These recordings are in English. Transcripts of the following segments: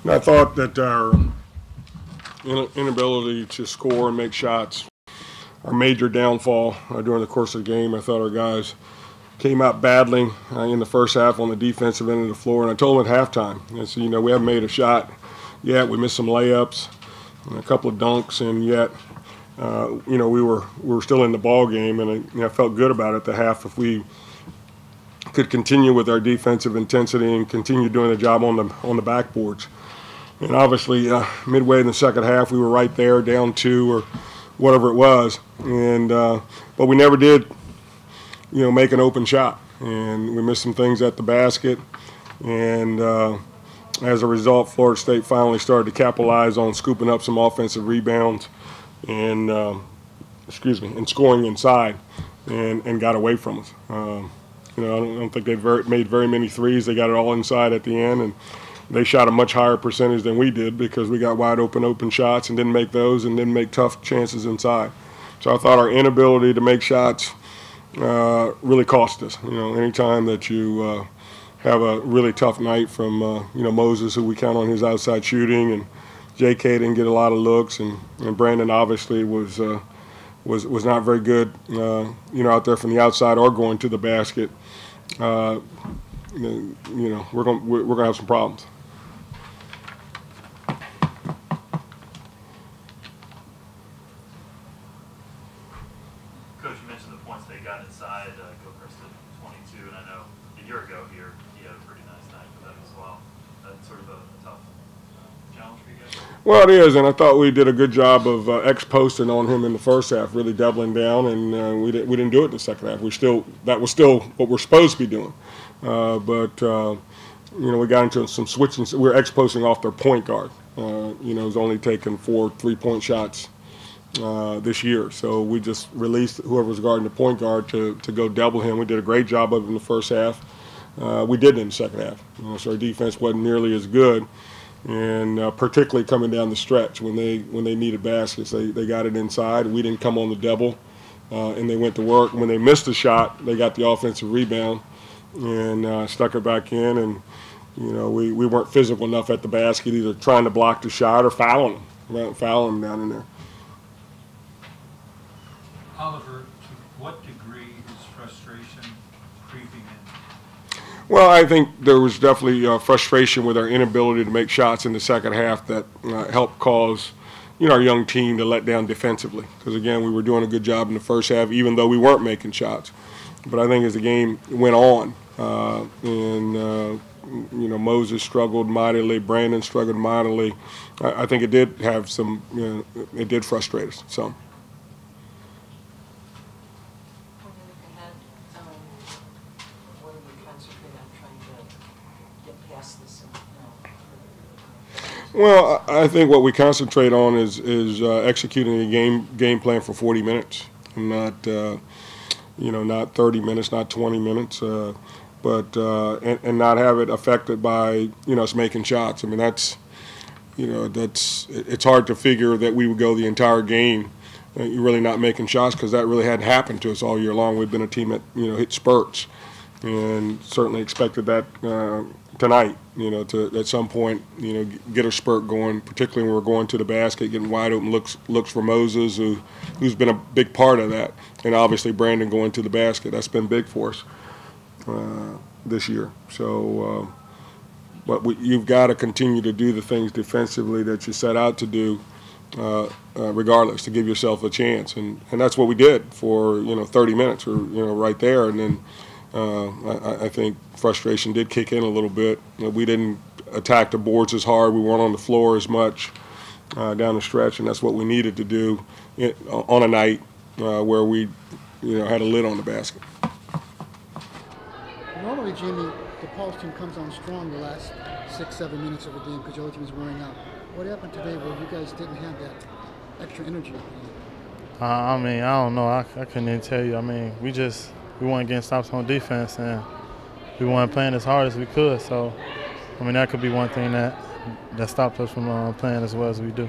And I thought that our inability to score and make shots, our major downfall during the course of the game. I thought our guys came out battling in the first half on the defensive end of the floor. And I told them at halftime, I said, we haven't made a shot yet. We missed some layups and a couple of dunks, and yet, we were still in the ball game. And I felt good about it at the half. If we could continue with our defensive intensity and continue doing the job on the backboards. And obviously, midway in the second half, we were right there, down 2 or whatever it was. And but we never did, make an open shot. And we missed some things at the basket. And as a result, Florida State finally started to capitalize on scooping up some offensive rebounds and, and scoring inside and got away from us. I don't think they've made very many threes. They got it all inside at the end. And they shot a much higher percentage than we did because we got wide open shots and didn't make those and didn't make tough chances inside. So I thought our inability to make shots really cost us. Anytime that you have a really tough night from Moses, who we count on his outside shooting, and J.K. didn't get a lot of looks, and Brandon obviously was not very good, out there from the outside or going to the basket. We're gonna have some problems. Coach, you mentioned the points they got inside. Gilchrist at 22, and I know a year ago here he had a pretty nice night for them as well. That's sort of a tough challenge for you guys. Well, it is, and I thought we did a good job of ex-posting on him in the first half, really doubling down, and we didn't do it in the second half. That was still what we're supposed to be doing, but we got into some switching. We were ex-posting off their point guard. He's only taken 4 3-point shots this year, so we just released whoever was guarding the point guard to go double him. We did a great job of it in the first half. We didn't in the second half, so our defense wasn't nearly as good. And particularly coming down the stretch when they needed baskets, they got it inside. We didn't come on the double, and they went to work. When they missed a shot, they got the offensive rebound and stuck it back in. And we weren't physical enough at the basket, either trying to block the shot or fouling them down in there. Oliver, to what degree is frustration creeping in? Well, I think there was definitely frustration with our inability to make shots in the second half that helped cause, our young team to let down defensively. Because, again, we were doing a good job in the first half, even though we weren't making shots. But I think as the game went on, Moses struggled mightily, Brandon struggled mightily, I think it did have some, it did frustrate us some. Well, I think what we concentrate on is executing a game plan for 40 minutes, and not 30 minutes, not 20 minutes, but not have it affected by us making shots. I mean, it's hard to figure that we would go the entire game really not making shots, because that really hadn't happened to us all year long. We've been a team that hit spurts, and certainly expected that tonight, to at some point, get a spurt going, particularly when we're going to the basket, getting wide open looks for Moses, who's been a big part of that, and obviously Brandon going to the basket. That's been big for us this year. So, but you've got to continue to do the things defensively that you set out to do, regardless, to give yourself a chance, and that's what we did for 30 minutes, or right there, and then. I think frustration did kick in a little bit. We didn't attack the boards as hard. We weren't on the floor as much down the stretch, and that's what we needed to do on a night where we, had a lid on the basket. Normally, Jamie, DePaul's team comes on strong the last 6-7 minutes of the game because your other team is wearing out. What happened today where you guys didn't have that extra energy? I don't know. I couldn't even tell you. We weren't getting stops on defense, and we weren't playing as hard as we could. So, that could be one thing that stopped us from playing as well as we do.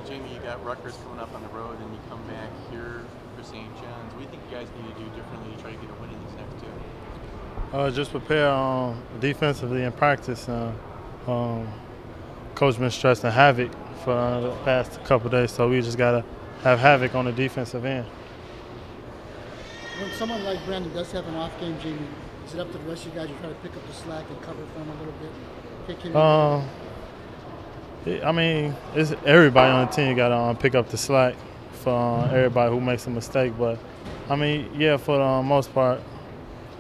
Jamie, you got Rutgers coming up on the road, and you come back here for St. John's. What do you think you guys need to do differently to try to get a win in these next two? Just prepare defensively in practice. Coach been stressing havoc for the past couple of days, so we just got to have havoc on the defensive end. When someone like Brandon does have an off game, Jamie, is it up to the rest of you guys to try to pick up the slack and cover for him a little bit? I mean, it's everybody on the team got to pick up the slack for everybody who makes a mistake. But, I mean, yeah, for the most part,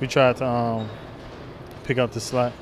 we try to pick up the slack.